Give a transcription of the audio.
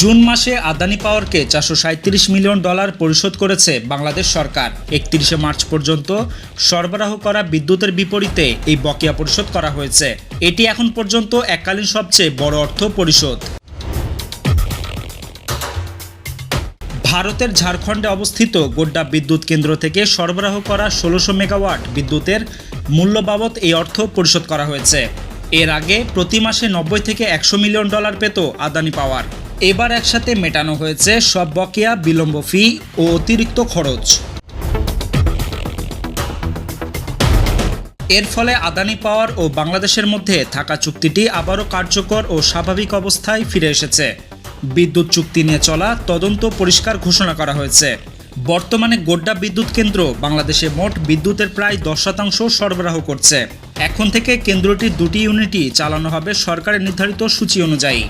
June মাসে Adani পাওয়ারকে $437 million পরিশোধ করেছে বাংলাদেশ সরকার। 31 মার্চ পর্যন্ত সরবরাহ করা বিদ্যুতের বিপরীতে এই বকেয়া পরিশোধ করা হয়েছে। এটি এখন পর্যন্ত এককালীন সবচেয়ে বড় অর্থ পরিশোধ। ভারতের ঝাড়খণ্ডে অবস্থিত গোড্ডা বিদ্যুৎ কেন্দ্র থেকে সরবরাহ করা 1600 মেগাওয়াট বিদ্যুতের মূল্য বাবদ এই অর্থ পরিশোধ করা হয়েছে। এর আগে প্রতি মাসে $90 থেকে $100 মিলিয়ন পেত আদানি পাওয়ার। এবার একসাথে মেটানো হয়েছে সব বকেয়া, বিলম্ব ফি ও অতিরিক্ত খরচ। এর ফলে আদানি পাওয়ার ও বাংলাদেশের মধ্যে থাকা চুক্তিটি আবারও কার্যকর ও স্বাভাবিক অবস্থায় ফিরে এসেছে। বিদ্যুৎ চুক্তি নিয়ে চলা তদন্ত পরিষ্কার ঘোষণা করা হয়েছে। বর্তমানে গোড্ডা বিদ্যুৎ কেন্দ্র বাংলাদেশে মোট বিদ্যুতের প্রায় 10% সরবরাহ করছে। এখন থেকে কেন্দ্রটির 2টি ইউনিটই চালানো হবে সরকারের নির্ধারিত সূচি অনুযায়ী।